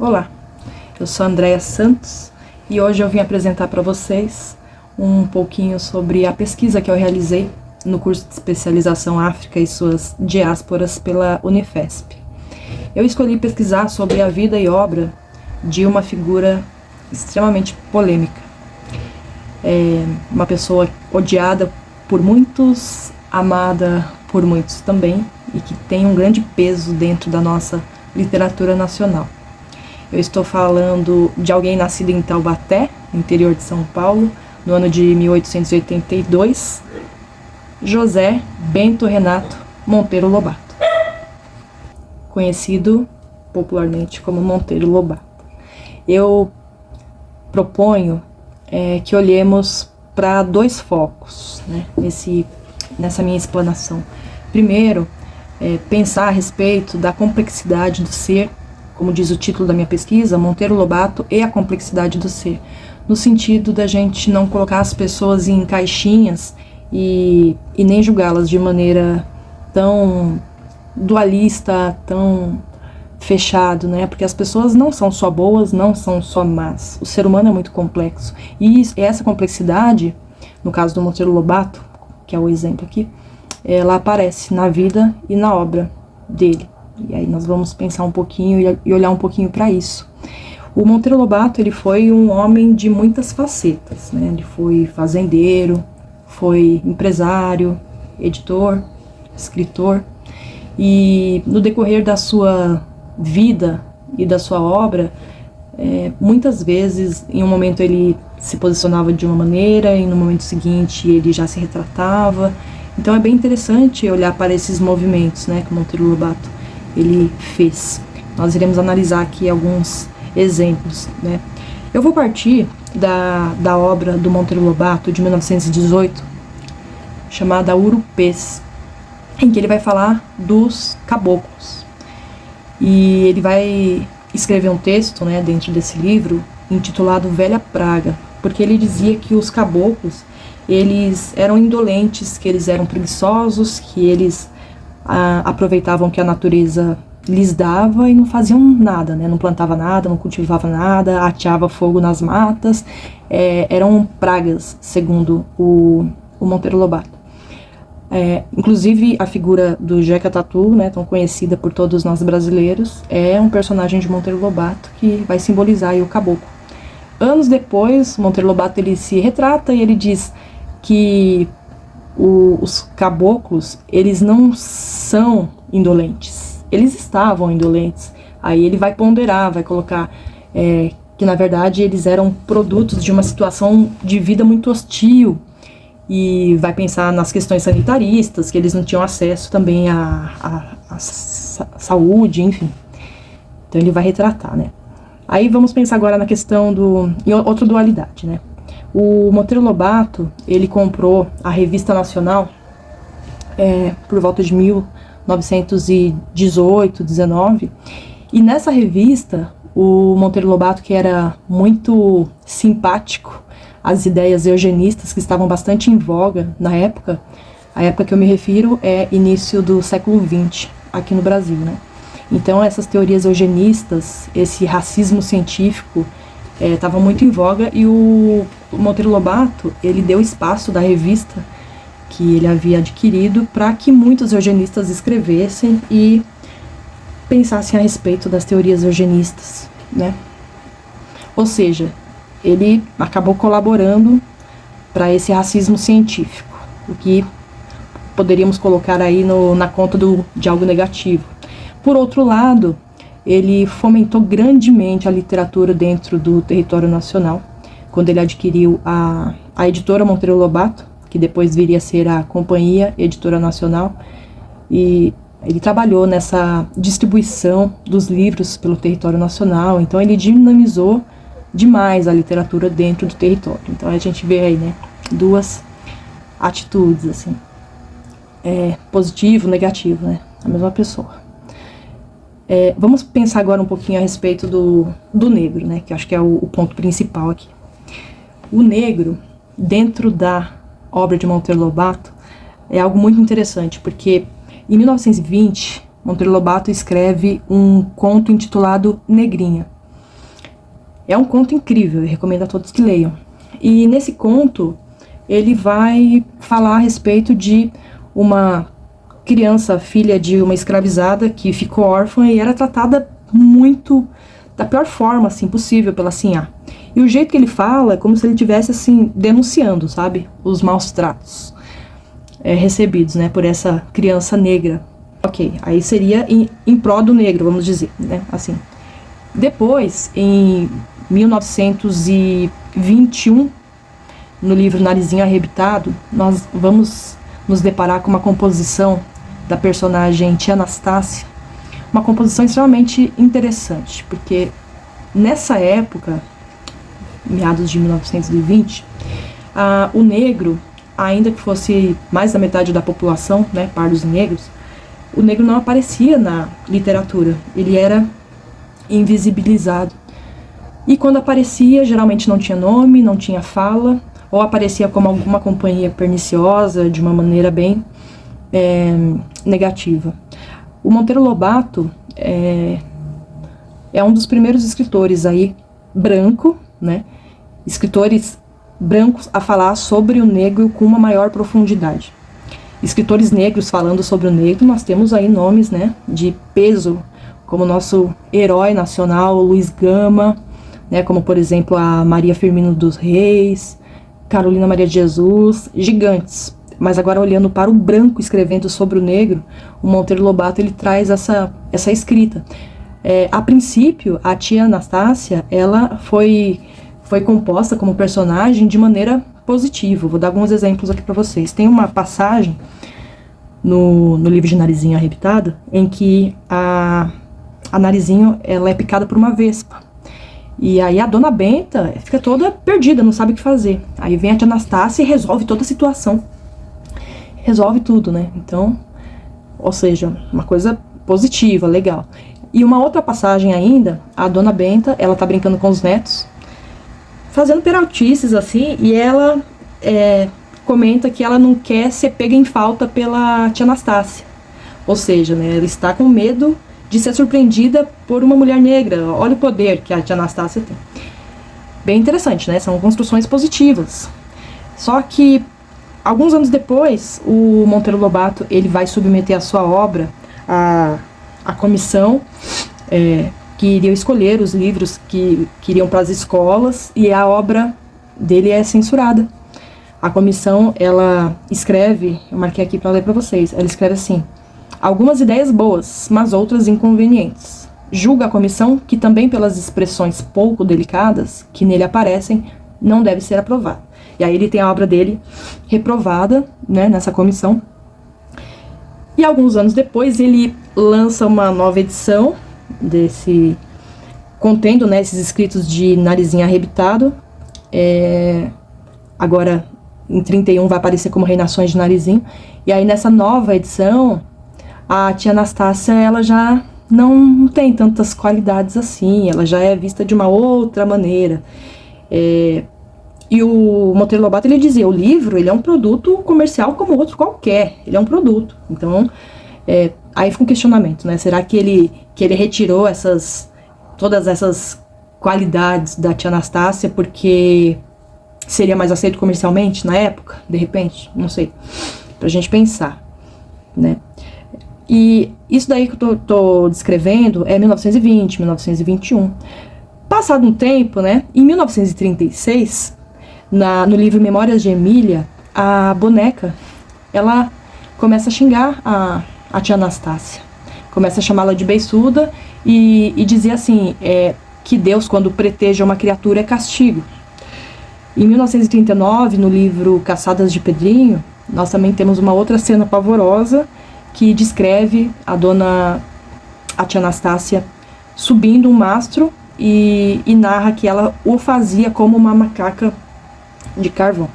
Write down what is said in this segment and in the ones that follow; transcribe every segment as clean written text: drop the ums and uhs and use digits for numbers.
Olá, eu sou Andréia Santos e hoje eu vim apresentar para vocês um pouquinho sobre a pesquisa que eu realizei no curso de especialização África e suas diásporas pela Unifesp. Eu escolhi pesquisar sobre a vida e obra de uma figura extremamente polêmica, uma pessoa odiada por muitos, amada por muitos também, e que tem um grande peso dentro da nossa literatura nacional. Eu estou falando de alguém nascido em Taubaté, no interior de São Paulo, no ano de 1882, José Bento Renato Monteiro Lobato, conhecido popularmente como Monteiro Lobato. Eu proponho que olhemos para dois focos, né, nessa minha explanação. Primeiro, pensar a respeito da complexidade do ser, como diz o título da minha pesquisa, Monteiro Lobato e a complexidade do ser, no sentido da gente não colocar as pessoas em caixinhas e nem julgá-las de maneira tão dualista, tão fechado, né? Porque as pessoas não são só boas, não são só más. O ser humano é muito complexo. E essa complexidade, no caso do Monteiro Lobato, que é o exemplo aqui, ela aparece na vida e na obra dele. E aí nós vamos pensar um pouquinho e olhar um pouquinho para isso. O Monteiro Lobato, ele foi um homem de muitas facetas, né? Ele foi fazendeiro, foi empresário, editor, escritor, e no decorrer da sua vida e da sua obra, muitas vezes, em um momento ele se posicionava de uma maneira, e no momento seguinte ele já se retratava. Então é bem interessante olhar para esses movimentos, né, que o Monteiro Lobato ele fez. Nós iremos analisar aqui alguns exemplos, né. Eu vou partir da obra do Monteiro Lobato de 1918, chamada Urupês, em que ele vai falar dos caboclos. E ele vai escrever um texto, né, dentro desse livro, intitulado Velha Praga, porque ele dizia que os caboclos, eles eram indolentes, que eles eram preguiçosos, que eles aproveitavam que a natureza lhes dava e não faziam nada, né? Não plantava nada, não cultivava nada, ateava fogo nas matas, eram pragas, segundo o Monteiro Lobato. Inclusive a figura do Jeca Tatu, né, tão conhecida por todos nós brasileiros, é um personagem de Monteiro Lobato que vai simbolizar aí o caboclo. Anos depois, Monteiro Lobato ele se retrata e ele diz que os caboclos, eles não são indolentes, eles estavam indolentes. Aí ele vai ponderar, vai colocar que na verdade eles eram produtos de uma situação de vida muito hostil, e vai pensar nas questões sanitaristas, que eles não tinham acesso também à saúde, enfim. Então ele vai retratar, né? Aí vamos pensar agora na questão em outra dualidade, né? O Monteiro Lobato, ele comprou a Revista Nacional por volta de 1918, 19, e nessa revista, o Monteiro Lobato, que era muito simpático às ideias eugenistas que estavam bastante em voga na época, a época que eu me refiro é início do século XX, aqui no Brasil, né? Então essas teorias eugenistas, esse racismo científico, estava muito em voga, e o Monteiro Lobato, ele deu espaço da revista que ele havia adquirido para que muitos eugenistas escrevessem e pensassem a respeito das teorias eugenistas, né? Ou seja, ele acabou colaborando para esse racismo científico, o que poderíamos colocar aí na conta de algo negativo. Por outro lado, ele fomentou grandemente a literatura dentro do território nacional, quando ele adquiriu a editora Monteiro Lobato, que depois viria a ser a Companhia Editora Nacional, e ele trabalhou nessa distribuição dos livros pelo território nacional. Então ele dinamizou demais a literatura dentro do território. Então a gente vê aí, né, duas atitudes, assim, positivo, negativo, né, a mesma pessoa. Vamos pensar agora um pouquinho a respeito do negro, né, que acho que é o ponto principal aqui. O negro, dentro da obra de Monteiro Lobato, é algo muito interessante, porque em 1920, Monteiro Lobato escreve um conto intitulado Negrinha. É um conto incrível, eu recomendo a todos que leiam. E nesse conto, ele vai falar a respeito de uma criança, filha de uma escravizada, que ficou órfã e era tratada muito, da pior forma, assim, possível pela Sinhá. E o jeito que ele fala é como se ele estivesse, assim, denunciando, sabe, os maus tratos recebidos, né, por essa criança negra. Ok, aí seria em pró do negro, vamos dizer, né, assim. Depois, em 1921, no livro Narizinho Arrebitado, nós vamos nos deparar com uma composição da personagem Tia Anastácia, uma composição extremamente interessante, porque nessa época, meados de 1920, o negro, ainda que fosse mais da metade da população, né, pardos e negros, o negro não aparecia na literatura, ele era invisibilizado. E quando aparecia, geralmente não tinha nome, não tinha fala, ou aparecia como alguma companhia perniciosa, de uma maneira bem negativa. O Monteiro Lobato é um dos primeiros escritores aí, branco, né? Escritores brancos a falar sobre o negro com uma maior profundidade. Escritores negros falando sobre o negro, nós temos aí nomes, né, de peso, como o nosso herói nacional, Luiz Gama, né, como por exemplo a Maria Firmino dos Reis, Carolina Maria de Jesus, gigantes. Mas agora olhando para o branco escrevendo sobre o negro, o Monteiro Lobato ele traz essa escrita. A princípio, a tia Anastácia, ela foi composta como personagem de maneira positiva. Vou dar alguns exemplos aqui para vocês. Tem uma passagem no livro de Narizinho Arrebitado em que a Narizinho ela é picada por uma vespa. E aí a dona Benta fica toda perdida, não sabe o que fazer. Aí vem a tia Anastácia e resolve toda a situação. Resolve tudo, né? Então, ou seja, uma coisa positiva, legal. E uma outra passagem ainda, a dona Benta, ela tá brincando com os netos, fazendo peraltices assim, e ela comenta que ela não quer ser pega em falta pela tia Anastácia. Ou seja, né, ela está com medo de ser surpreendida por uma mulher negra. Olha o poder que a tia Anastácia tem. Bem interessante, né? São construções positivas. Só que, alguns anos depois, o Monteiro Lobato ele vai submeter a sua obra à comissão que iria escolher os livros que iriam para as escolas, e a obra dele é censurada. A comissão, ela escreve, eu marquei aqui para ler para vocês, ela escreve assim: algumas ideias boas, mas outras inconvenientes. Julga a comissão que também pelas expressões pouco delicadas que nele aparecem, não deve ser aprovada. E aí ele tem a obra dele reprovada, né, nessa comissão. E alguns anos depois ele lança uma nova edição contendo, né, esses escritos de Narizinho Arrebitado. Agora em 31 vai aparecer como Reinações de Narizinho. E aí nessa nova edição a tia Anastácia ela já não tem tantas qualidades assim, ela já é vista de uma outra maneira. E o Monteiro Lobato ele dizia, o livro ele é um produto comercial como outro qualquer, ele é um produto. Então, aí fica um questionamento, né? Será que ele retirou todas essas qualidades da tia Anastácia porque seria mais aceito comercialmente na época, de repente? Não sei, pra gente pensar, né? E isso daí que eu tô descrevendo é 1920, 1921. Passado um tempo, né, em 1936, no livro Memórias de Emília, a boneca, ela começa a xingar a tia Anastácia. Começa a chamá-la de beiçuda e dizia assim, que Deus, quando preteja uma criatura, é castigo. Em 1939, no livro Caçadas de Pedrinho, nós também temos uma outra cena pavorosa que descreve a tia Anastácia subindo um mastro e narra que ela o fazia como uma macaca de carvão.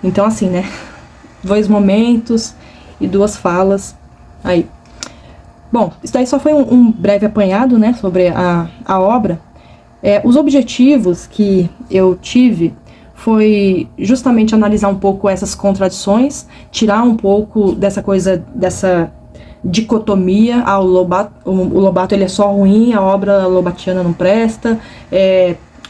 Então assim, né, 2 momentos e 2 falas aí. Bom, isso daí só foi um breve apanhado, né, sobre a obra. Os objetivos que eu tive foi justamente analisar um pouco essas contradições, tirar um pouco dessa coisa, dessa dicotomia, o Lobato ele é só ruim, a obra lobatiana não presta,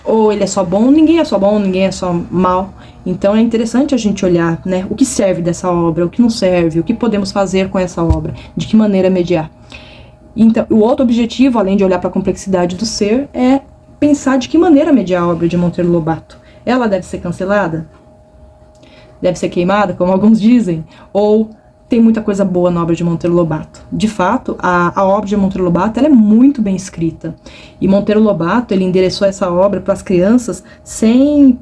ou ele é só bom, ninguém é só bom, ninguém é só mal. Então é interessante a gente olhar, né, o que serve dessa obra, o que não serve, o que podemos fazer com essa obra, de que maneira mediar. Então, o outro objetivo, além de olhar para a complexidade do ser, é pensar de que maneira mediar a obra de Monteiro Lobato. Ela deve ser cancelada? Deve ser queimada, como alguns dizem? Ou tem muita coisa boa na obra de Monteiro Lobato? De fato, a obra de Monteiro Lobato ela é muito bem escrita. E Monteiro Lobato ele endereçou essa obra para as crianças sem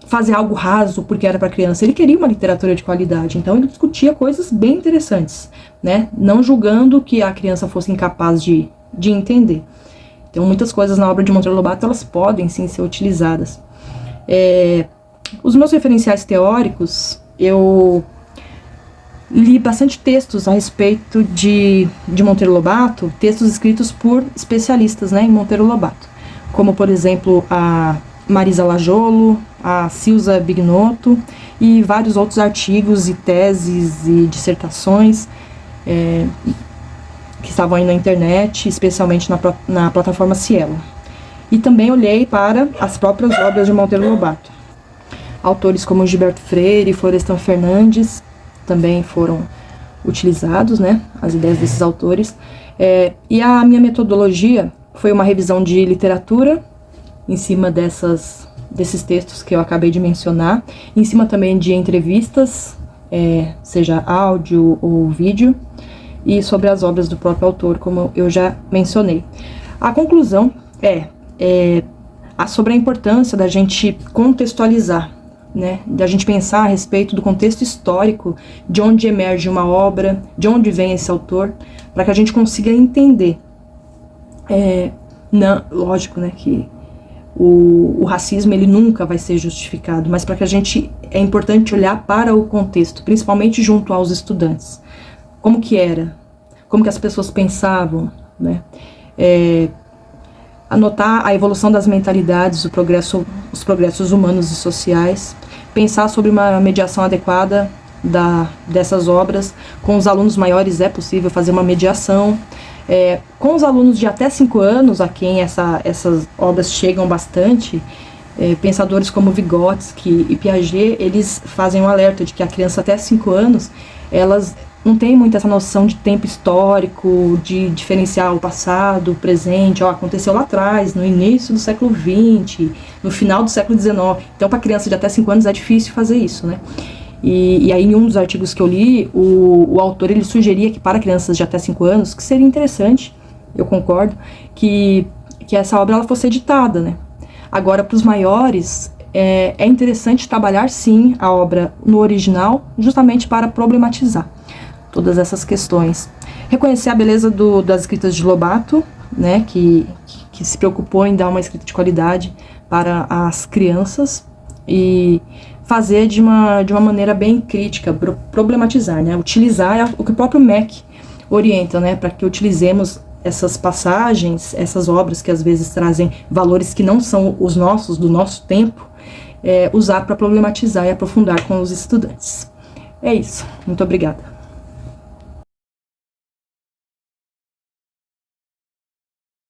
fazer algo raso porque era para criança. Ele queria uma literatura de qualidade, então ele discutia coisas bem interessantes, né? Não julgando que a criança fosse incapaz de entender. Então muitas coisas na obra de Monteiro Lobato elas podem sim ser utilizadas. Os meus referenciais teóricos, eu li bastante textos a respeito de Monteiro Lobato, textos escritos por especialistas, né, em Monteiro Lobato, como por exemplo a Marisa Lajolo, a Silza Bignotto e vários outros artigos e teses e dissertações que estavam aí na internet, especialmente na plataforma Cielo. E também olhei para as próprias obras de Monteiro Lobato. Autores como Gilberto Freire e Florestan Fernandes também foram utilizados, né, as ideias desses autores. E a minha metodologia foi uma revisão de literatura em cima desses textos que eu acabei de mencionar, em cima também de entrevistas, seja áudio ou vídeo, e sobre as obras do próprio autor, como eu já mencionei. A conclusão sobre a importância da gente contextualizar, né, da gente pensar a respeito do contexto histórico, de onde emerge uma obra, de onde vem esse autor, para que a gente consiga entender. Lógico, né, que o racismo ele nunca vai ser justificado, mas para que a gente é importante olhar para o contexto, principalmente junto aos estudantes. Como que era? Como que as pessoas pensavam, né? Anotar a evolução das mentalidades, os progressos humanos e sociais, pensar sobre uma mediação adequada dessas obras. Com os alunos maiores é possível fazer uma mediação. Com os alunos de até 5 anos, a quem essas obras chegam bastante, pensadores como Vygotsky e Piaget, eles fazem um alerta de que a criança até 5 anos, elas não tem muito essa noção de tempo histórico, de diferenciar o passado, o presente, aconteceu lá atrás, no início do século XX, no final do século XIX. Então, para criança de até 5 anos é difícil fazer isso, né? E aí, em um dos artigos que eu li, o autor ele sugeria que para crianças de até 5 anos, que seria interessante, eu concordo, que essa obra ela fosse editada, né? Agora, para os maiores, é interessante trabalhar, sim, a obra no original, justamente para problematizar todas essas questões. Reconhecer a beleza das escritas de Lobato, né, que se preocupou em dar uma escrita de qualidade para as crianças e fazer de uma maneira bem crítica, problematizar, né, utilizar o que o próprio MEC orienta, né, para que utilizemos essas passagens, essas obras que às vezes trazem valores que não são os nossos, do nosso tempo, usar para problematizar e aprofundar com os estudantes. É isso. Muito obrigada.